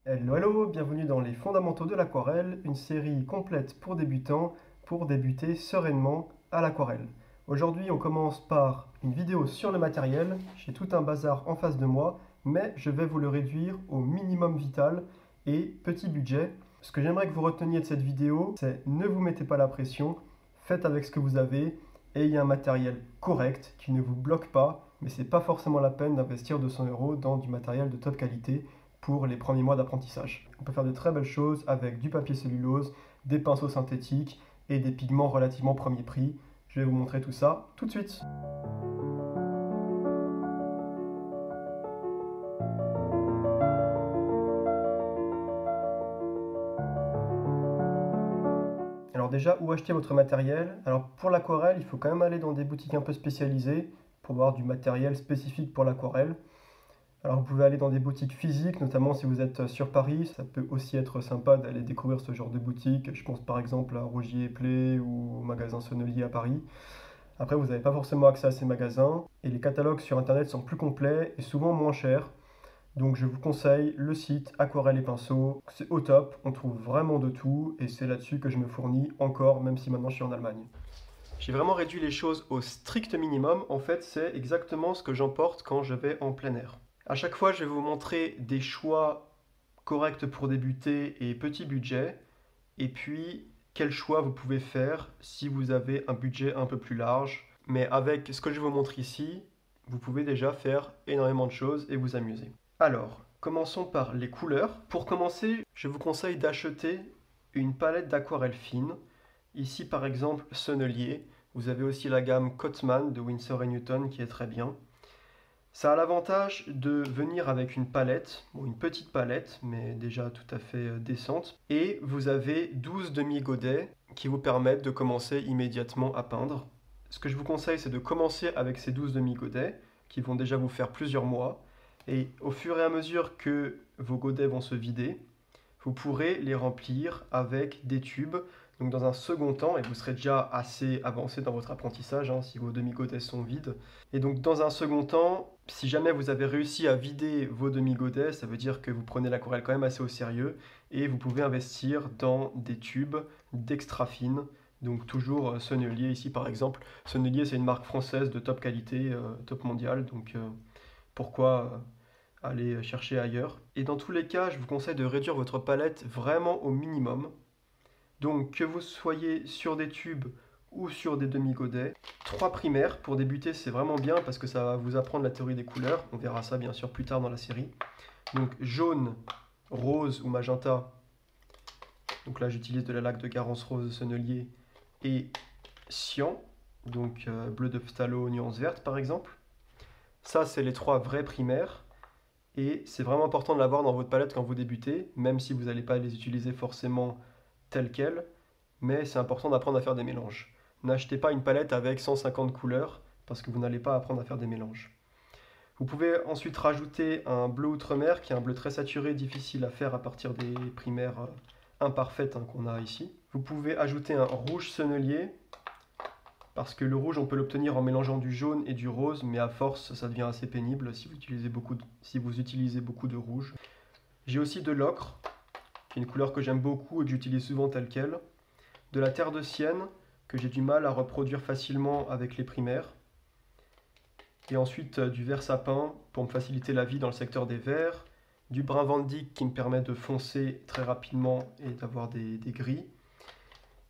Hello, hello, bienvenue dans les fondamentaux de l'aquarelle, une série complète pour débutants pour débuter sereinement à l'aquarelle. Aujourd'hui, on commence par une vidéo sur le matériel. J'ai tout un bazar en face de moi, mais je vais vous le réduire au minimum vital et petit budget. Ce que j'aimerais que vous reteniez de cette vidéo, c'est ne vous mettez pas la pression, faites avec ce que vous avez, ayez un matériel correct qui ne vous bloque pas, mais c'est pas forcément la peine d'investir 200 euros dans du matériel de top qualité pour les premiers mois d'apprentissage. On peut faire de très belles choses avec du papier cellulose, des pinceaux synthétiques et des pigments relativement premier prix. Je vais vous montrer tout ça tout de suite. Alors déjà, où acheter votre matériel? Alors pour l'aquarelle, il faut quand même aller dans des boutiques un peu spécialisées pour avoir du matériel spécifique pour l'aquarelle. Alors vous pouvez aller dans des boutiques physiques, notamment si vous êtes sur Paris. Ça peut aussi être sympa d'aller découvrir ce genre de boutique. Je pense par exemple à Rogier et Play ou au magasin Sonnelier à Paris. Après, vous n'avez pas forcément accès à ces magasins et les catalogues sur Internet sont plus complets et souvent moins chers. Donc je vous conseille le site Aquarelle et Pinceaux. C'est au top, on trouve vraiment de tout et c'est là-dessus que je me fournis encore, même si maintenant je suis en Allemagne. J'ai vraiment réduit les choses au strict minimum. En fait, c'est exactement ce que j'emporte quand je vais en plein air. À chaque fois, je vais vous montrer des choix corrects pour débuter et petit budget. Et puis, quel choix vous pouvez faire si vous avez un budget un peu plus large. Mais avec ce que je vous montre ici, vous pouvez déjà faire énormément de choses et vous amuser. Alors, commençons par les couleurs. Pour commencer, je vous conseille d'acheter une palette d'aquarelle fine. Ici, par exemple, Sonnelier. Vous avez aussi la gamme Cotman de Winsor & Newton qui est très bien. Ça a l'avantage de venir avec une palette, bon, une petite palette, mais déjà tout à fait décente. Et vous avez 12 demi-godets qui vous permettent de commencer immédiatement à peindre. Ce que je vous conseille, c'est de commencer avec ces 12 demi-godets qui vont déjà vous faire plusieurs mois. Et au fur et à mesure que vos godets vont se vider, vous pourrez les remplir avec des tubes. Donc dans un second temps, et vous serez déjà assez avancé dans votre apprentissage si vos demi-godets sont vides. Et donc dans un second temps, si jamais vous avez réussi à vider vos demi-godets, ça veut dire que vous prenez l'aquarelle quand même assez au sérieux et vous pouvez investir dans des tubes d'extra fine. Donc toujours Sonnelier ici par exemple. Sonnelier c'est une marque française de top qualité, top mondial. Donc pourquoi aller chercher ailleurs. Et dans tous les cas, je vous conseille de réduire votre palette vraiment au minimum. Donc que vous soyez sur des tubes ou sur des demi-godets. 3 primaires pour débuter, c'est vraiment bien parce que ça va vous apprendre la théorie des couleurs. On verra ça bien sûr plus tard dans la série. Donc jaune, rose ou magenta. Donc là j'utilise de la laque de Garance Rose Sennelier et cyan. Donc bleu de phthalo, nuance verte par exemple. Ça c'est les 3 vrais primaires. Et c'est vraiment important de l'avoir dans votre palette quand vous débutez, même si vous n'allez pas les utiliser forcément telles quelles, mais c'est important d'apprendre à faire des mélanges. N'achetez pas une palette avec 150 couleurs, parce que vous n'allez pas apprendre à faire des mélanges. Vous pouvez ensuite rajouter un bleu outre-mer, qui est un bleu très saturé, difficile à faire à partir des primaires imparfaites qu'on a ici. Vous pouvez ajouter un rouge sennelier, parce que le rouge, on peut l'obtenir en mélangeant du jaune et du rose, mais à force, ça devient assez pénible si vous utilisez beaucoup de rouge. J'ai aussi de l'ocre, qui est une couleur que j'aime beaucoup et que j'utilise souvent telle quelle. De la terre de sienne, que j'ai du mal à reproduire facilement avec les primaires. Et ensuite du vert sapin, pour me faciliter la vie dans le secteur des verts. Du brun Van Dyck, qui me permet de foncer très rapidement et d'avoir des gris.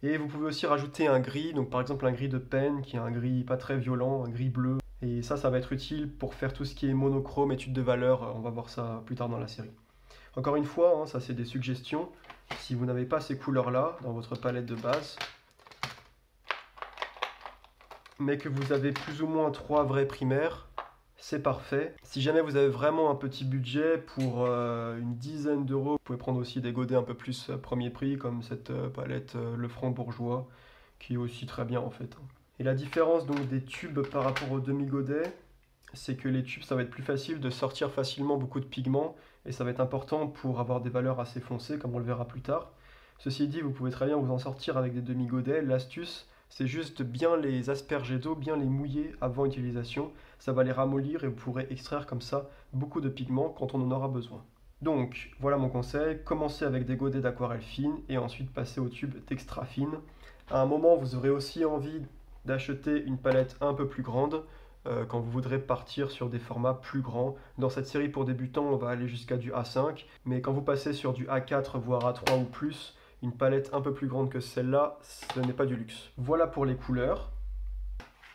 Et vous pouvez aussi rajouter un gris, donc par exemple un gris de peine, qui est un gris pas très violent, un gris bleu. Et ça va être utile pour faire tout ce qui est monochrome, étude de valeur, on va voir ça plus tard dans la série. Encore une fois, ça c'est des suggestions. Si vous n'avez pas ces couleurs-là dans votre palette de base, mais que vous avez plus ou moins 3 vrais primaires, c'est parfait. Si jamais vous avez vraiment un petit budget pour une dizaine d'euros, vous pouvez prendre aussi des godets un peu plus premier prix, comme cette palette Le Franc Bourgeois, qui est aussi très bien en fait. Et la différence donc des tubes par rapport aux demi-godets, c'est que les tubes, ça va être plus facile de sortir facilement beaucoup de pigments, et ça va être important pour avoir des valeurs assez foncées, comme on le verra plus tard. Ceci dit, vous pouvez très bien vous en sortir avec des demi-godets. L'astuce, c'est juste bien les asperger d'eau, bien les mouiller avant utilisation. Ça va les ramollir et vous pourrez extraire comme ça beaucoup de pigments quand on en aura besoin. Donc voilà mon conseil, commencez avec des godets d'aquarelle fine et ensuite passez au tube d'extra fine. À un moment, vous aurez aussi envie d'acheter une palette un peu plus grande quand vous voudrez partir sur des formats plus grands. Dans cette série pour débutants, on va aller jusqu'à du A5, mais quand vous passez sur du A4 voire A3 ou plus, une palette un peu plus grande que celle-là, ce n'est pas du luxe. Voilà pour les couleurs.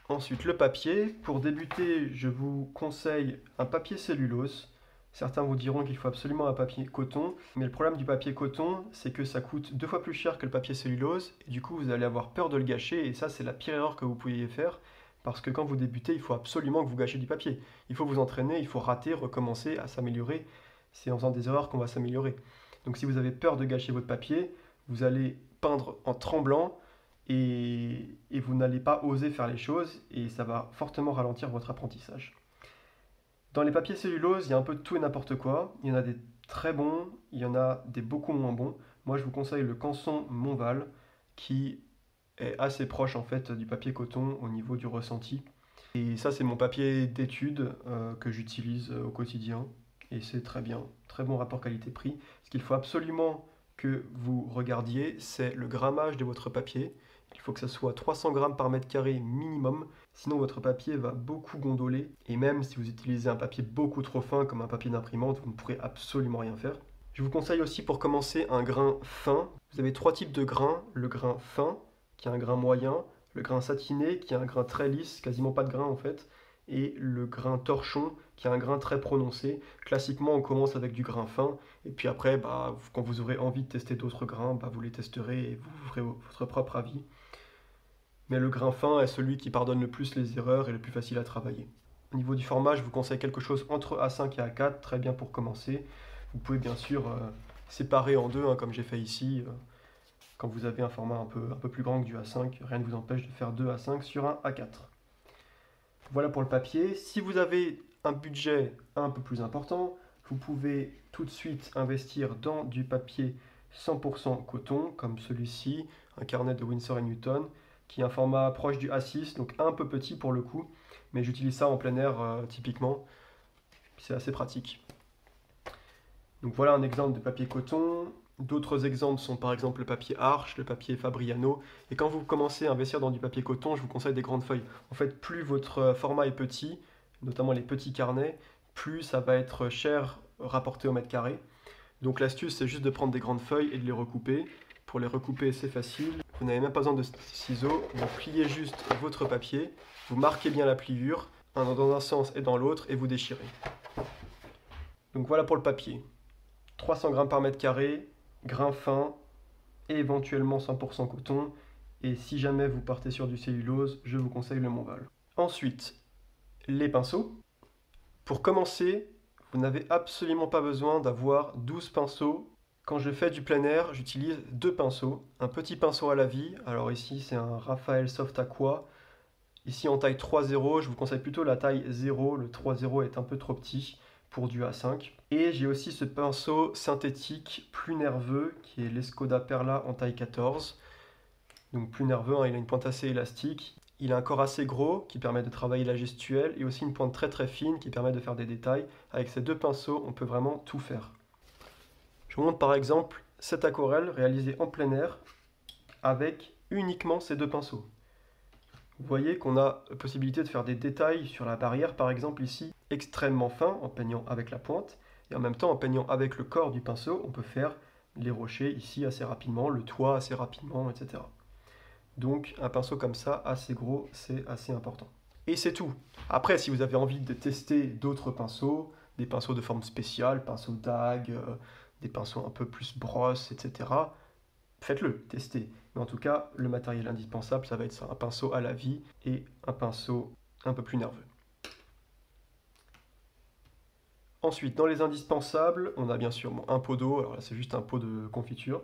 Ensuite, le papier. Pour débuter, je vous conseille un papier cellulose. Certains vous diront qu'il faut absolument un papier coton, mais le problème du papier coton, c'est que ça coûte 2 fois plus cher que le papier cellulose, et du coup vous allez avoir peur de le gâcher, et ça c'est la pire erreur que vous pourriez faire, parce que quand vous débutez, il faut absolument que vous gâchiez du papier. Il faut vous entraîner, il faut rater, recommencer, à s'améliorer. C'est en faisant des erreurs qu'on va s'améliorer. Donc si vous avez peur de gâcher votre papier, vous allez peindre en tremblant, et vous n'allez pas oser faire les choses, et ça va fortement ralentir votre apprentissage. Dans les papiers cellulose, il y a un peu de tout et n'importe quoi. Il y en a des très bons, il y en a des beaucoup moins bons. Moi, je vous conseille le Canson Montval, qui est assez proche en fait du papier coton au niveau du ressenti. Et ça, c'est mon papier d'étude que j'utilise au quotidien. Et c'est très bien, très bon rapport qualité-prix. Ce qu'il faut absolument que vous regardiez, c'est le grammage de votre papier. Il faut que ça soit 300 grammes par mètre carré minimum, sinon votre papier va beaucoup gondoler. Et même si vous utilisez un papier beaucoup trop fin comme un papier d'imprimante, vous ne pourrez absolument rien faire. Je vous conseille aussi pour commencer un grain fin. Vous avez 3 types de grains. Le grain fin, qui est un grain moyen, le grain satiné, qui est un grain très lisse, quasiment pas de grain en fait, et le grain torchon, qui est un grain très prononcé. Classiquement, on commence avec du grain fin, et puis après, quand vous aurez envie de tester d'autres grains, vous les testerez et vous ferez votre propre avis. Mais le grain fin est celui qui pardonne le plus les erreurs et le plus facile à travailler. Au niveau du format, je vous conseille quelque chose entre A5 et A4, très bien pour commencer. Vous pouvez bien sûr séparer en deux, comme j'ai fait ici. Quand vous avez un format un peu plus grand que du A5, rien ne vous empêche de faire 2 A5 sur un A4. Voilà pour le papier. Si vous avez un budget un peu plus important, vous pouvez tout de suite investir dans du papier 100% coton, comme celui-ci, un carnet de Winsor & Newton, qui est un format proche du A6, donc un peu petit pour le coup, mais j'utilise ça en plein air typiquement, c'est assez pratique. Donc voilà un exemple de papier coton. D'autres exemples sont par exemple le papier Arches, le papier Fabriano. Et quand vous commencez à investir dans du papier coton, je vous conseille des grandes feuilles. En fait, plus votre format est petit, notamment les petits carnets, plus ça va être cher rapporté au mètre carré. Donc l'astuce, c'est juste de prendre des grandes feuilles et de les recouper. Pour les recouper, c'est facile. Vous n'avez même pas besoin de ciseaux. Vous pliez juste votre papier, vous marquez bien la pliure, dans un sens et dans l'autre, et vous déchirez. Donc voilà pour le papier. 300 grammes par mètre carré, grain fin et éventuellement 100% coton. Et si jamais vous partez sur du cellulose, je vous conseille le Montval. Ensuite, les pinceaux. Pour commencer, vous n'avez absolument pas besoin d'avoir 12 pinceaux. Quand je fais du plein air, j'utilise 2 pinceaux. Un petit pinceau à la vie, alors ici c'est un Raphael Soft Aqua. Ici en taille 3.0, je vous conseille plutôt la taille 0, le 3.0 est un peu trop petit pour du A5. Et j'ai aussi ce pinceau synthétique plus nerveux qui est l'Escoda Perla en taille 14. Donc plus nerveux, il a une pointe assez élastique. Il a un corps assez gros qui permet de travailler la gestuelle et aussi une pointe très très fine qui permet de faire des détails. Avec ces 2 pinceaux, on peut vraiment tout faire. Je vous montre par exemple cette aquarelle réalisée en plein air avec uniquement ces 2 pinceaux. Vous voyez qu'on a la possibilité de faire des détails sur la barrière, par exemple ici, extrêmement fin en peignant avec la pointe, et en même temps en peignant avec le corps du pinceau, on peut faire les rochers ici assez rapidement, le toit assez rapidement, etc. Donc un pinceau comme ça, assez gros, c'est assez important. Et c'est tout. Après, si vous avez envie de tester d'autres pinceaux, des pinceaux de forme spéciale, pinceaux dague, des pinceaux un peu plus brosse, etc., faites-le, testez. Mais en tout cas, le matériel indispensable, ça va être ça, un pinceau à la vie et un pinceau un peu plus nerveux. Ensuite, dans les indispensables, on a bien sûr un pot d'eau, alors là c'est juste un pot de confiture.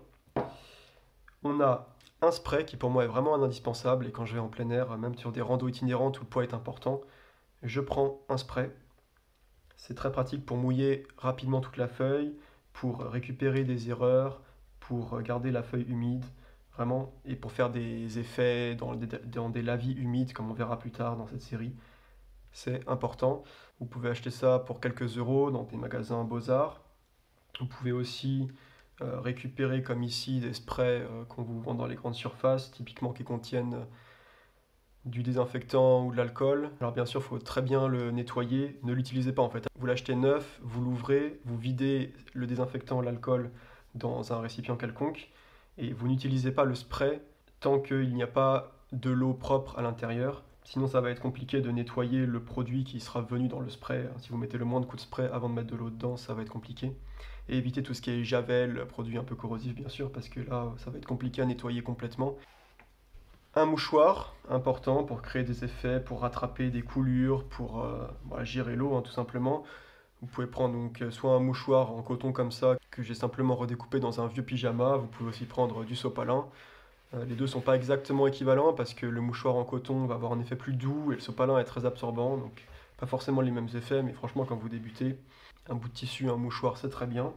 On a un spray qui pour moi est vraiment un indispensable, et quand je vais en plein air, même sur des randos itinérantes où le poids est important, je prends un spray. C'est très pratique pour mouiller rapidement toute la feuille, pour récupérer des erreurs, pour garder la feuille humide, vraiment, et pour faire des effets dans des lavis humides, comme on verra plus tard dans cette série. C'est important. Vous pouvez acheter ça pour quelques euros dans des magasins Beaux-Arts. Vous pouvez aussi récupérer comme ici des sprays qu'on vous vend dans les grandes surfaces, typiquement qui contiennent du désinfectant ou de l'alcool. Alors bien sûr, il faut très bien le nettoyer, ne l'utilisez pas en fait. Vous l'achetez neuf, vous l'ouvrez, vous videz le désinfectant, l'alcool dans un récipient quelconque et vous n'utilisez pas le spray tant qu'il n'y a pas de l'eau propre à l'intérieur. Sinon, ça va être compliqué de nettoyer le produit qui sera venu dans le spray. Si vous mettez le moins de coups de spray avant de mettre de l'eau dedans, ça va être compliqué. Et évitez tout ce qui est javel, produit un peu corrosif bien sûr, parce que là, ça va être compliqué à nettoyer complètement. Un mouchoir, important pour créer des effets, pour rattraper des coulures, pour voilà, gérer l'eau tout simplement. Vous pouvez prendre donc soit un mouchoir en coton comme ça, que j'ai simplement redécoupé dans un vieux pyjama. Vous pouvez aussi prendre du sopalin. Les deux ne sont pas exactement équivalents parce que le mouchoir en coton va avoir un effet plus doux et le sopalin est très absorbant. Donc pas forcément les mêmes effets, mais franchement quand vous débutez, un bout de tissu, un mouchoir, c'est très bien.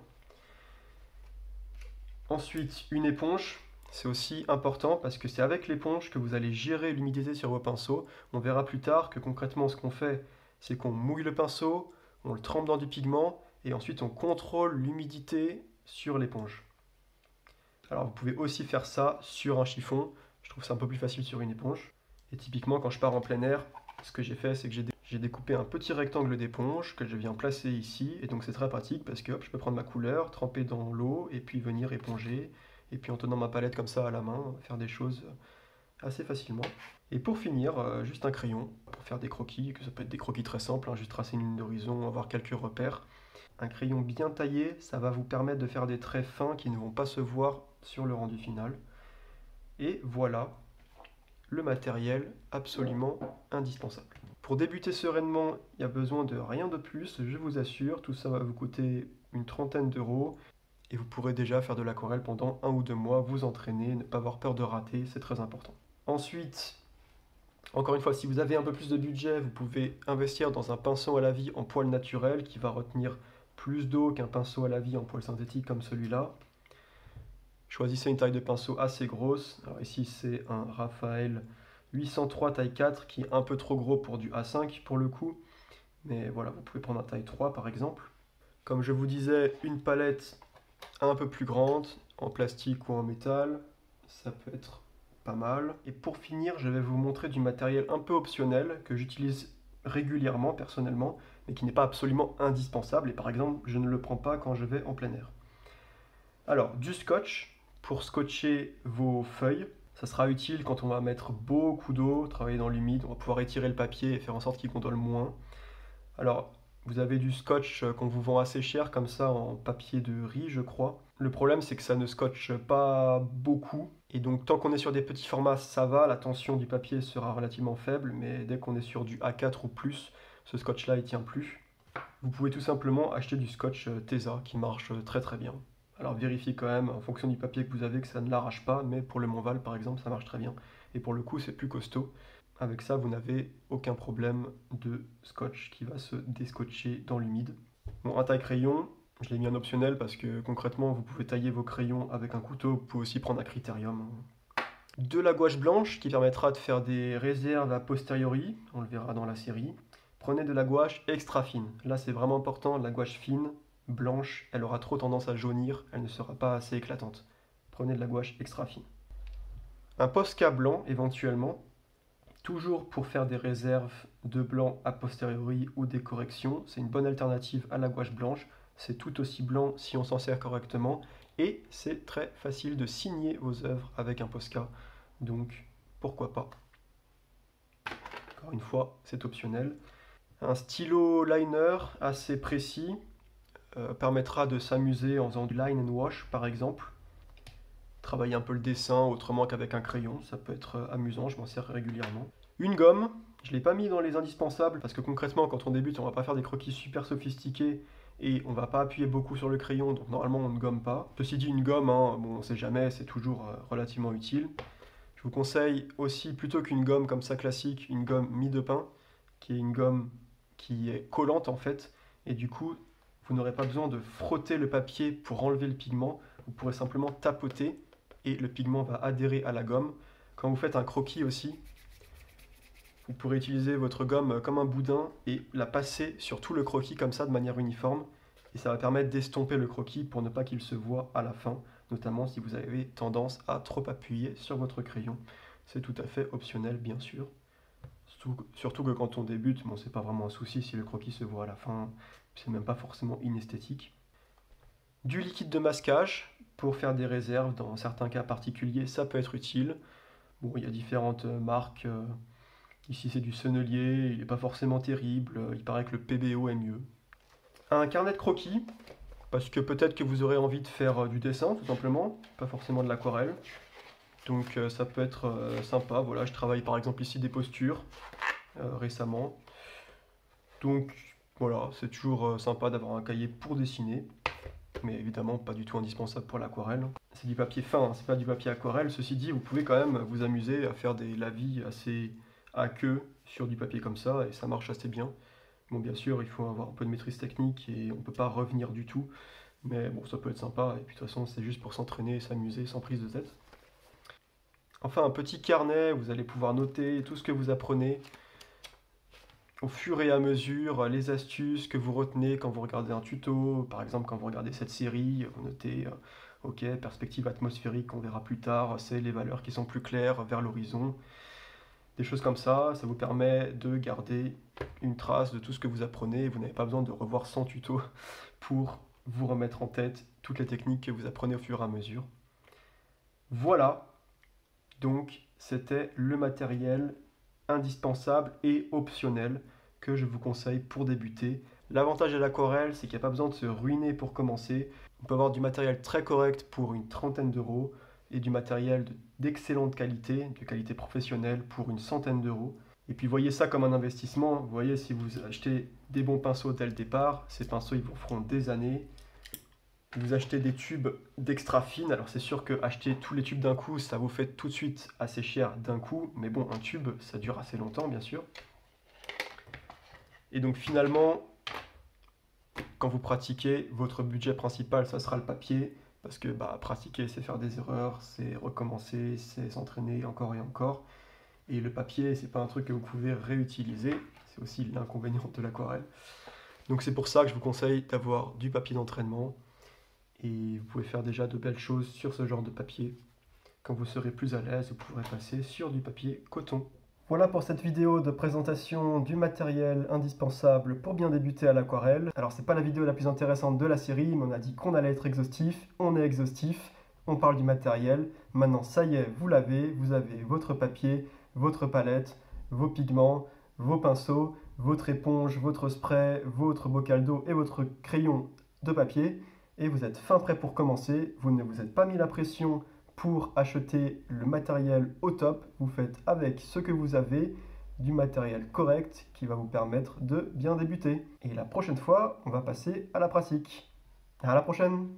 Ensuite, une éponge. C'est aussi important parce que c'est avec l'éponge que vous allez gérer l'humidité sur vos pinceaux. On verra plus tard que concrètement ce qu'on fait, c'est qu'on mouille le pinceau, on le trempe dans du pigment et ensuite on contrôle l'humidité sur l'éponge. Alors vous pouvez aussi faire ça sur un chiffon. Je trouve ça un peu plus facile sur une éponge. Et typiquement quand je pars en plein air, ce que j'ai fait, c'est que j'ai découpé un petit rectangle d'éponge que je viens placer ici. Et donc c'est très pratique parce que hop, je peux prendre ma couleur, tremper dans l'eau et puis venir éponger. Et puis en tenant ma palette comme ça à la main, faire des choses assez facilement. Et pour finir, juste un crayon pour faire des croquis, que ça peut être des croquis très simples, juste tracer une ligne d'horizon, avoir quelques repères. Un crayon bien taillé, ça va vous permettre de faire des traits fins qui ne vont pas se voir sur le rendu final. Et voilà le matériel absolument indispensable. Pour débuter sereinement, il n'y a besoin de rien de plus, je vous assure. Tout ça va vous coûter une trentaine d'euros. Et vous pourrez déjà faire de l'aquarelle pendant 1 ou 2 mois, vous entraîner, ne pas avoir peur de rater, c'est très important. Ensuite, encore une fois, si vous avez un peu plus de budget, vous pouvez investir dans un pinceau à la vie en poil naturel qui va retenir plus d'eau qu'un pinceau à la vie en poil synthétique comme celui-là. Choisissez une taille de pinceau assez grosse. Alors ici, c'est un Raphaël 803 taille 4 qui est un peu trop gros pour du A5 pour le coup. Mais voilà, vous pouvez prendre un taille 3 par exemple. Comme je vous disais, une palette un peu plus grande, en plastique ou en métal, ça peut être pas mal. Et pour finir, je vais vous montrer du matériel un peu optionnel que j'utilise régulièrement personnellement, mais qui n'est pas absolument indispensable. Et par exemple, je ne le prends pas quand je vais en plein air. Alors, du scotch pour scotcher vos feuilles. Ça sera utile quand on va mettre beaucoup d'eau, travailler dans l'humide. On va pouvoir étirer le papier et faire en sorte qu'il gondole moins. Alors, vous avez du scotch qu'on vous vend assez cher, comme ça, en papier de riz, je crois. Le problème, c'est que ça ne scotche pas beaucoup. Et donc, tant qu'on est sur des petits formats, ça va. La tension du papier sera relativement faible. Mais dès qu'on est sur du A4 ou plus, ce scotch-là, il tient plus. Vous pouvez tout simplement acheter du scotch Tesa qui marche très très bien. Alors vérifiez quand même en fonction du papier que vous avez que ça ne l'arrache pas, mais pour le Montval par exemple ça marche très bien. Et pour le coup c'est plus costaud. Avec ça vous n'avez aucun problème de scotch qui va se déscotcher dans l'humide. Bon, un taille-crayon, je l'ai mis en optionnel parce que concrètement vous pouvez tailler vos crayons avec un couteau, vous pouvez aussi prendre un critérium. De la gouache blanche qui permettra de faire des réserves a posteriori, on le verra dans la série. Prenez de la gouache extra fine. Là, c'est vraiment important. La gouache fine, blanche, elle aura trop tendance à jaunir. Elle ne sera pas assez éclatante. Prenez de la gouache extra fine. Un Posca blanc, éventuellement. Toujours pour faire des réserves de blanc a posteriori ou des corrections. C'est une bonne alternative à la gouache blanche. C'est tout aussi blanc si on s'en sert correctement. Et c'est très facile de signer vos œuvres avec un Posca. Donc, pourquoi pas. Encore une fois, c'est optionnel. Un stylo liner assez précis permettra de s'amuser en faisant du line and wash par exemple. Travailler un peu le dessin autrement qu'avec un crayon, ça peut être amusant, je m'en sers régulièrement. Une gomme, je ne l'ai pas mis dans les indispensables parce que concrètement quand on débute on va pas faire des croquis super sophistiqués et on va pas appuyer beaucoup sur le crayon donc normalement on ne gomme pas. Ceci dit une gomme, bon, on sait jamais, c'est toujours relativement utile. Je vous conseille aussi plutôt qu'une gomme comme ça classique, une gomme mie de pain qui est une gomme qui est collante en fait, et du coup, vous n'aurez pas besoin de frotter le papier pour enlever le pigment, vous pourrez simplement tapoter et le pigment va adhérer à la gomme. Quand vous faites un croquis aussi, vous pourrez utiliser votre gomme comme un boudin et la passer sur tout le croquis comme ça de manière uniforme, et et ça va permettre d'estomper le croquis pour ne pas qu'il se voie à la fin, notamment si vous avez tendance à trop appuyer sur votre crayon. C'est tout à fait optionnel, bien sûr. Surtout que quand on débute, bon, c'est pas vraiment un souci si le croquis se voit à la fin, c'est même pas forcément inesthétique. Du liquide de masquage pour faire des réserves, dans certains cas particuliers, ça peut être utile. Bon, il y a différentes marques. Ici, c'est du Sennelier, il n'est pas forcément terrible. Il paraît que le PBO est mieux. Un carnet de croquis, parce que peut-être que vous aurez envie de faire du dessin, tout simplement, pas forcément de l'aquarelle. Donc ça peut être sympa. Voilà, je travaille par exemple ici des postures récemment. Donc voilà, c'est toujours sympa d'avoir un cahier pour dessiner, mais évidemment pas du tout indispensable pour l'aquarelle. C'est du papier fin, hein, c'est pas du papier aquarelle. Ceci dit, vous pouvez quand même vous amuser à faire des lavis assez à queue sur du papier comme ça, et ça marche assez bien. Bon, bien sûr, il faut avoir un peu de maîtrise technique et on ne peut pas revenir du tout, mais bon, ça peut être sympa, et puis de toute façon, c'est juste pour s'entraîner et s'amuser sans prise de tête. Enfin, un petit carnet, vous allez pouvoir noter tout ce que vous apprenez au fur et à mesure, les astuces que vous retenez quand vous regardez un tuto. Par exemple, quand vous regardez cette série, vous notez, ok, perspective atmosphérique, on verra plus tard, c'est les valeurs qui sont plus claires vers l'horizon. Des choses comme ça vous permet de garder une trace de tout ce que vous apprenez. Vous n'avez pas besoin de revoir 100 tutos pour vous remettre en tête toutes les techniques que vous apprenez au fur et à mesure. Voilà. Donc, c'était le matériel indispensable et optionnel que je vous conseille pour débuter. L'avantage de l'aquarelle, c'est qu'il n'y a pas besoin de se ruiner pour commencer. On peut avoir du matériel très correct pour une trentaine d'euros et du matériel d'excellente qualité, de qualité professionnelle pour une centaine d'euros. Et puis voyez ça comme un investissement. Vous voyez, si vous achetez des bons pinceaux dès le départ, ces pinceaux ils vous feront des années. Vous achetez des tubes d'extra fine, alors c'est sûr que acheter tous les tubes d'un coup, ça vous fait tout de suite assez cher d'un coup, mais bon, un tube, ça dure assez longtemps, bien sûr. Et donc finalement, quand vous pratiquez, votre budget principal, ça sera le papier, parce que pratiquer, c'est faire des erreurs, c'est recommencer, c'est s'entraîner encore et encore. Et le papier, c'est pas un truc que vous pouvez réutiliser, c'est aussi l'inconvénient de l'aquarelle. Donc c'est pour ça que je vous conseille d'avoir du papier d'entraînement. Et vous pouvez faire déjà de belles choses sur ce genre de papier. Quand vous serez plus à l'aise, vous pourrez passer sur du papier coton. Voilà pour cette vidéo de présentation du matériel indispensable pour bien débuter à l'aquarelle. Alors c'est pas la vidéo la plus intéressante de la série, mais on a dit qu'on allait être exhaustif. On est exhaustif, on parle du matériel. Maintenant ça y est, vous l'avez, vous avez votre papier, votre palette, vos pigments, vos pinceaux, votre éponge, votre spray, votre bocal d'eau et votre crayon de papier. Et vous êtes fin prêt pour commencer, vous ne vous êtes pas mis la pression pour acheter le matériel au top, vous faites avec ce que vous avez du matériel correct qui va vous permettre de bien débuter. Et la prochaine fois, on va passer à la pratique. À la prochaine!